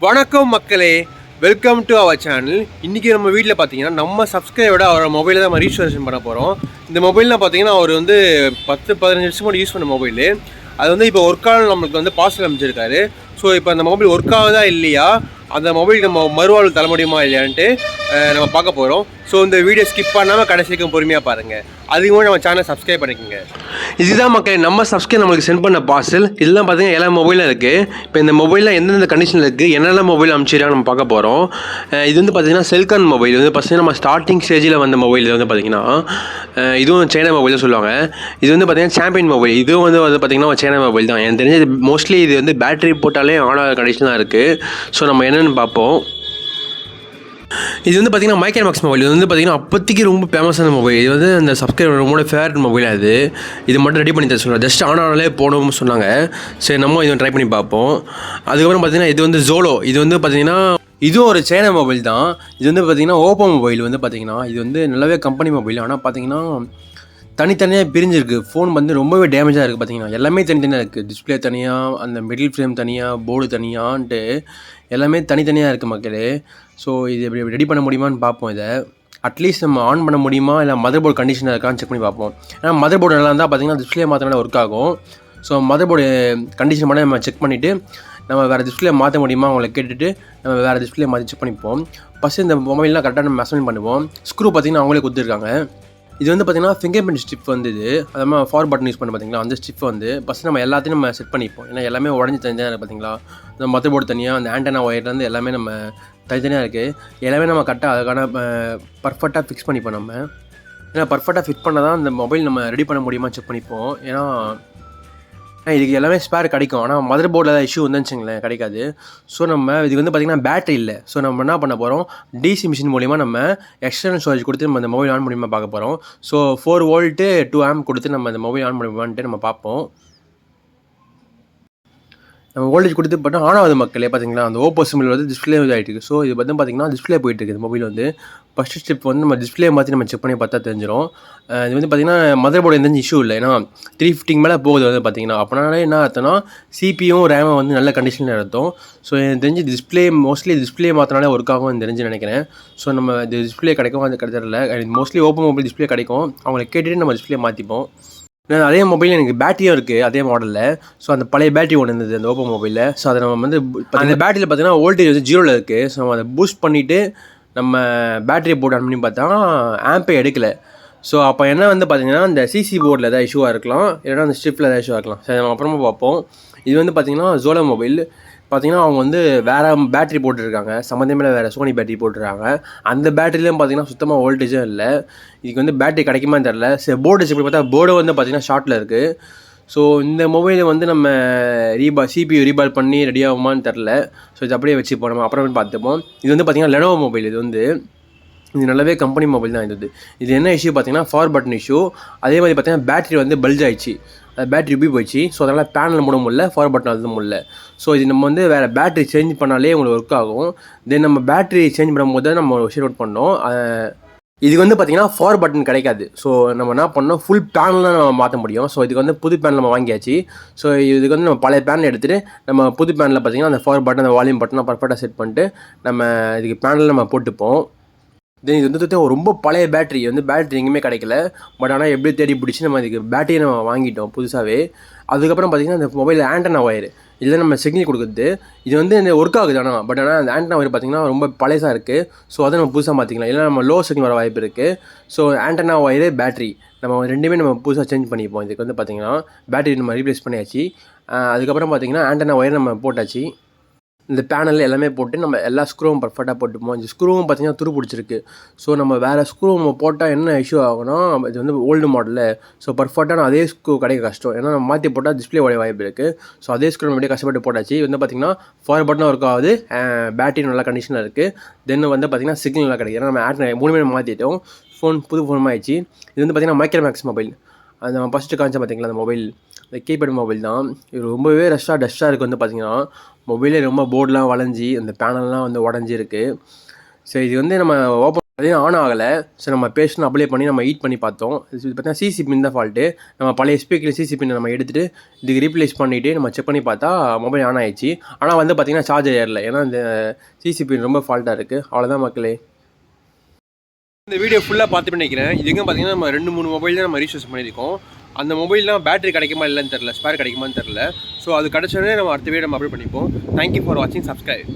வணக்கம் மக்களே, welcome to our channel. இன்றைக்கி நம்ம வீட்டில் பார்த்தீங்கன்னா நம்ம சப்ஸ்கிரைபரோட அவரோட மொபைலை தான் நம்ம ரீஸ்டோரேஷன் பண்ண போகிறோம். இந்த மொபைல்லாம் பார்த்தீங்கன்னா அவர் வந்து 10-15 வருஷம் கூட யூஸ் பண்ண மொபைலு. அது வந்து இப்போ ஒர்க் ஆகணும் நம்மளுக்கு வந்து பார்சல் அமைச்சிருக்காரு. ஸோ இப்போ அந்த மொபைல் ஒர்க் ஆகுதா இல்லையா, அந்த மொபைல் நம்ம மறுவாழ்வு தர முடியுமா இல்லையான்ட்டு நம்ம பார்க்க போகிறோம். ஸோ இந்த வீடியோ ஸ்கிப் பண்ணாமல் கடைசிக்கும் பொறுமையாக பாருங்கள். அதுக்கு நம்ம சேனலை சப்ஸ்கிரைப் பண்ணிக்கோங்க. இதுதான் மக்களே நம்ம சப்ஸ்கிரைப் நம்மளுக்கு சென்ட் பண்ண பார்சல். இதெல்லாம் பார்த்தீங்கன்னா எல்லா மொபைலும் இருக்குது. இப்போ இந்த மொபைலில் எந்தெந்த கண்டிஷனில் இருக்குது, என்னென்ன மொபைல் அமைச்சிருக்காங்க நம்ம பார்க்க போகிறோம். இது வந்து பார்த்தீங்கன்னா செல்கான் மொபைல். இது வந்து பார்த்தீங்கன்னா நம்ம ஸ்டார்டிங் ஸ்டேஜில் வந்த மொபைல். இது வந்து பார்த்தீங்கன்னா இதுவும் சைனா மொபைல் சொல்லுவாங்க. இது வந்து பார்த்தீங்கன்னா சாம்பியன் மொபைல். இதுவும் வந்து பார்த்தீங்கன்னா சைனா மொபைல் தான். எனக்கு தெரிஞ்சது மோஸ்ட்லி இது வந்து பேட்டரி போட்டாலே ஆன் ஆகிற கண்டிஷன் தான் இருக்குது. ஸோ நம்ம என்னென்னு பார்ப்போம். இது வந்து பார்த்திங்கன்னா மைக்ரோமேக்ஸ் மொபைல். இது வந்து பார்த்திங்கன்னா அப்போதைக்கு ரொம்ப ஃபேமஸான மொபைல். இது வந்து அந்த சப்ஸ்கிரைபர் ரொம்ப ஃபேவரட் மொபைல். இது மட்டும் ரெடி பண்ணி தர சொன்னாங்க. ஜஸ்ட் ஆன் ஆனாலே போகணும்னு சொன்னாங்க. சரி, நம்ம இதை ட்ரை பண்ணி பார்ப்போம். அதுக்கப்புறம் பார்த்திங்கன்னா இது வந்து ஜோலோ. இது வந்து பார்த்திங்கன்னா இதுவும் ஒரு சைனா மொபைல் தான். இது வந்து பார்த்திங்கன்னா ஓப்போ மொபைல். வந்து பார்த்திங்கன்னா இது வந்து நல்லாவே கம்பெனி மொபைல். ஆனால் பார்த்திங்கன்னா தனித்தனியாக பிரிஞ்சிருக்கு. ஃபோன் வந்து ரொம்பவே டேமேஜாக இருக்குது. பார்த்திங்கன்னா எல்லாமே தனித்தனியாக இருக்குது. டிஸ்பிளே தனியாக, அந்த மிடில் ஃப்ரேம் தனியாக, போர்டு தனியான்ட்டு எல்லாமே தனித்தனியாக இருக்குது மக்களே. ஸோ இது எப்படி ரெடி பண்ண முடியுமான்னு பார்ப்போம். இதை அட்லீஸ்ட் நம்ம ஆன் பண்ண முடியுமா, இல்லை மதர் போர்டு கண்டிஷனாக இருக்கான்னு செக் பண்ணி பார்ப்போம். ஏன்னா மதர் போர்டு நல்லா இருந்தால் பார்த்திங்கன்னா டிஸ்பிளே மாற்றினால ஒர்க் ஆகும். ஸோ மதர் போர்டு கண்டிஷன் பண்ண நம்ம செக் பண்ணிவிட்டு நம்ம வேறு டிஸ்பிளே மாற்ற முடியுமா அவங்களை கேட்டுட்டு நம்ம வேறு டிஸ்பிளே மாற்றி செக் பண்ணிப்போம். ஃபஸ்ட்டு இந்த மொபைல்லாம் கரெக்டாக நம்ம மெஷர்மெண்ட் பண்ணுவோம். ஸ்க்ரூ பார்த்திங்கன்னா அவங்களே கொடுத்துருக்காங்க. இது வந்து பார்த்திங்கன்னா ஃபிங்கர் பிரிண்ட் ஸ்டிப் வந்து இது அது ஃபார் பட்டன் யூஸ் பண்ண பார்த்திங்களா, அந்த ஸ்டிப் வந்து ஃபஸ்ட்டு நம்ம எல்லாத்தையும் நம்ம செட் பண்ணிப்போம். ஏன்னா எல்லாமே உடஞ்சி தனியாக இருக்குது பார்த்திங்களா. இந்த மதர் போர்டு தனியாக, அந்த ஆண்டனா ஒயர்லேருந்து எல்லாமே நம்ம தனித்தனியாக இருக்குது. எல்லாமே நம்ம கரெக்டாக அதுக்கான பர்ஃபெக்டாக ஃபிக்ஸ் பண்ணிப்போம் நம்ம. ஏன்னா பர்ஃபெக்டாக ஃபிட் பண்ணால் தான் இந்த மொபைல் நம்ம ரெடி பண்ண முடியுமா செக் பண்ணிப்போம். ஏன்னா இதுக்கு எல்லாமே ஸ்பேர் கிடைக்கும். ஆனால் மதர் போர்டில் ஏதாவது இஷ்யூ வந்துச்சுங்களேன் கிடைக்காது. ஸோ நம்ம இதுக்கு வந்து பார்த்திங்கன்னா பேட்டரி இல்லை. ஸோ நம்ம என்ன பண்ண போகிறோம், டிசி மிஷின் மூலிமா நம்ம எக்ஸ்டர்னல் ஸ்டோரேஜ் கொடுத்து நம்ம இந்த மொபைல் ஆன் முடியுமா பார்க்க போகிறோம். ஸோ 4 வோல்ட்டு 2 ஆம்ப் கொடுத்து நம்ம இந்த மொபைல் ஆன் முடியுமான்ட்டு நம்ம பார்ப்போம். நம்ம வோல்டேஜ் கொடுத்து பார்த்தா ஆன் ஆகுது மக்களே. பார்த்தீங்களா அந்த ஓப்போ சிம்பிள் வந்து டிஸ்பிளே ஆகிட்டு இருக்குது. ஸோ இது வந்து பார்த்திங்கன்னா டிஸ்பிளே போயிட்டு இருக்குது. மொபைல் வந்து ஃபஸ்ட்டு ஸ்டெப் வந்து நம்ம டிஸ்பிளே மாற்றி நம்ம செக் பண்ணி பார்த்தா தெரிஞ்சிடும். இது வந்து பார்த்திங்கன்னா மதர் போர்டு எந்த இஷ்யூ இல்லை. ஏன்னா 350 மேலே போகுது வந்து பார்த்திங்கன்னா. அப்படினாலே என்ன அர்த்தம்னா சிபியும் ரேமும் வந்து நல்ல கண்டிஷனில் அர்த்தம். ஸோ எனக்கு தெரிஞ்சு மோஸ்ட்லி டிஸ்பிளே மாற்றினாலே ஒர்க் ஆகும் தெரிஞ்சு நினைக்கிறேன். ஸோ நம்ம இது டிஸ்பிளே கிடைக்கும் அது கிடைச்சதில்ல. மோஸ்ட்லி ஓப்போ மொபைல் டிஸ்பிளே கிடைக்கும். அவங்களை கேட்டுட்டு நம்ம டிஸ்பிளே மாற்றிப்போம். அதே மொபைலில் எனக்கு பேட்டரியும் இருக்குது அதே மாடலில். ஸோ அந்த பழைய பேட்டரி ஒன்று இருந்தது அந்த ஓப்போ மொபைலில். ஸோ அதை நம்ம வந்து அந்த பேட்டரியில் பார்த்தீங்கன்னா வோல்டேஜ் வந்து 0ல் இருக்குது. ஸோ அதை பூஸ்ட் பண்ணிவிட்டு நம்ம பேட்டரியை போட்டு ஆன் பண்ணி பார்த்தா ஆம்பே எடுக்கலை. ஸோ அப்போ என்ன வந்து பார்த்திங்கன்னா இந்த சிசி போர்டில் ஏதாவது இஷ்யூவாக இருக்கலாம், இல்லைனா அந்த ஸ்ட்ரிப்பில் ஏதாவது இஷ்யூவாக இருக்கலாம். சரி, நம்ம அப்புறமா பார்ப்போம். இது வந்து பார்த்திங்கன்னா ஜோலோ மொபைல். பார்த்திங்கன்னா அவங்க வந்து வேறு பேட்டரி போட்டுருக்காங்க, சம்மந்தமே வேறு சோனி பேட்டரி போட்டுருக்காங்க. அந்த பேட்டரிலையும் பார்த்திங்கன்னா சுத்தமாக வோல்டேஜும் இல்லை. இதுக்கு வந்து பேட்டரி கிடைக்குமான்னு தெரில. சரி, போர்டு செக் பண்ணி பார்த்தா போர்டு வந்து பார்த்திங்கன்னா ஷார்ட்டில் இருக்குது. ஸோ இந்த மொபைலை வந்து நம்ம சிபியூ ரீபால் பண்ணி ரெடி ஆகுமான்னு தெரில. ஸோ இது அப்படியே வச்சுப்போம், நம்ம அப்புறமே பார்த்துப்போம். இது வந்து பார்த்திங்கன்னா லெனோவோ மொபைல். இது நல்லாவே கம்பெனி மொபைல் தான். இது என்ன இஷ்யூ பார்த்திங்கன்னா ஃபார் பட்டன் இஷ்யூ. அதே மாதிரி பார்த்திங்கன்னா பேட்டரி வந்து பல்ஜ் ஆயிடுச்சு, பேட்டரி உப்பி போயிடுச்சு. ஸோ அதனால் பேனல் மூட முடியல, ஃபார் பட்டன் அது முடியல. ஸோ இது நம்ம வந்து வேறு பேட்டரி சேஞ்ச் பண்ணாலே உங்களுக்கு ஒர்க் ஆகும். தென் நம்ம பேட்டரி சேஞ்ச் பண்ணும்போது தான் நம்ம ஷேர் அவுட் பண்ணோம். இதுக்கு வந்து பார்த்திங்கன்னா ஃபார் பட்டன் கிடைக்காது. ஸோ நம்ம என்ன பண்ணோம், ஃபுல் பேனல் தான் நம்ம மாற்ற முடியும். ஸோ இதுக்கு வந்து புது பேனல் நம்ம வாங்கியாச்சு. ஸோ இதுக்கு வந்து நம்ம பழைய பேனல் எடுத்துகிட்டு நம்ம புது பேனலில் பார்த்திங்கன்னா அந்த ஃபார் பட்டன், அந்த வால்யூம் பட்டனை பர்ஃபெக்டாக செட் பண்ணிட்டு நம்ம இதுக்கு பேனல் நம்ம போட்டுப்போம். தென் இது வந்து ரொம்ப பழைய பேட்டரி எங்கேயுமே கிடைக்கல. பட் ஆனால் எப்படி தேடி பிடிச்சி நம்ம இதுக்கு பேட்டரியை நம்ம வாங்கிட்டோம் புதுசாகவே. அதுக்கப்புறம் பார்த்திங்கன்னா இந்த மொபைல் ஆண்டனா ஒயர் இதில் நம்ம சிக்னல் கொடுக்குறது இது வந்து ஒர்க் ஆகுது. ஆனால் அந்த ஆண்டனா ஒயர் பார்த்திங்கன்னா ரொம்ப பழையசாக இருக்குது. ஸோ அதை நம்ம புதுசாக மாற்றிக்கலாம், இல்லை நம்ம லோ சிக்னல் வர வாய்ப்பு இருக்குது. ஸோ ஆண்டனா ஒயரு பேட்டரி நம்ம ரெண்டுமே நம்ம புதுசாக சேஞ்ச் பண்ணிப்போம். இதுக்கு வந்து பார்த்திங்கன்னா பேட்டரி நம்ம ரீப்ளேஸ் பண்ணியாச்சு. அதுக்கப்புறம் பார்த்திங்கன்னா ஆண்டனா ஒயர் நம்ம போட்டாச்சு. இந்த பேனல் எல்லாமே போட்டு நம்ம எல்லா ஸ்க்ரூவும் பர்ஃபெக்டாக போட்டுப்போம். இந்த ஸ்க்ரூவும் பார்த்திங்கன்னா துரு பிடிச்சிருக்கு. ஸோ நம்ம வேறு ஸ்க்ரூ நம்ம போட்டால் என்ன இஷ்யூ ஆகும்னா, இது வந்து ஓல்டு மாடலில். ஸோ பர்ஃபெக்டான அதே ஸ்க்ரூ கிடைக்க கஷ்டம். ஏன்னா நம்ம மாற்றி போட்டால் டிஸ்பிளே உடைய வாய்ப்பு இருக்குது. ஸோ அதே ஸ்க்ரூ நம்ம கஷ்டப்பட்டு போட்டாச்சு. இது வந்து பார்த்திங்கன்னா ஃபார் பட்டன் ஒர்க் ஆகுது, பேட்டரி நல்ல கண்டிஷனில் இருக்குது. தென் வந்து பார்த்திங்கன்னா சிக்னல் நல்லா கிடைக்கும். ஏன்னா நம்ம மூணுமே மாற்றிட்டோம். புது ஃபோன் ஆயிடுச்சு. இது வந்து பார்த்திங்கன்னா மைக்ரோமேக்ஸ் மொபைல். அது நம்ம ஃபஸ்ட்டு காமிச்சா பார்த்திங்களா அந்த மொபைல், இந்த கீபேட் மொபைல் தான். இது ரொம்பவே டஸ்ட்டாக இருக்குது. வந்து பார்த்திங்கன்னா மொபைலே ரொம்ப போர்டெலாம் வளைஞ்சி அந்த பேனல்லாம் வந்து உடஞ்சிருக்கு. ஸோ இது வந்து நம்ம ஓப்பன் பார்த்தீங்கன்னா ஆன் ஆகலை. ஸோ நம்ம பேஷன் அப்ளை பண்ணி நம்ம ஹீட் பண்ணி பார்த்தோம். இது பார்த்தீங்கன்னா சிசி பின் தான் ஃபால்ட்டு. நம்ம பழைய எஸ்பிக்கில் சிசி பின்னை நம்ம எடுத்துகிட்டு இதுக்கு ரீப்ளேஸ் பண்ணிவிட்டு நம்ம செக் பண்ணி பார்த்தா மொபைல் ஆன் ஆயிடுச்சு. ஆனால் வந்து பார்த்தீங்கன்னா சார்ஜர் ஏறல. ஏன்னா இந்த சிசி பின் ரொம்ப ஃபால்ட்டாக இருக்குது. அவ்வளோதான் மக்களே. இந்த வீடியோ ஃபுல்லாக பார்த்து நினைக்கிறேன். இது எங்கே பார்த்தீங்கன்னா நம்ம 2-3 மொபைல் தான் நம்ம ரீசார்ஜ் பண்ணியிருக்கோம். அந்த மொபைல்லாம் பேட்டரி கிடைக்குமா இல்லைன்னு தெரில, ஸ்பேர் கிடைக்குமான்னு தெரில. ஸோ அது கிடச்சோடனே நம்ம அடுத்த வீடியோ நம்ம அப்லோட் பண்ணிப்போம். தேங்க்யூ ஃபார் வாட்சிங். சப்ஸ்கிரைப்.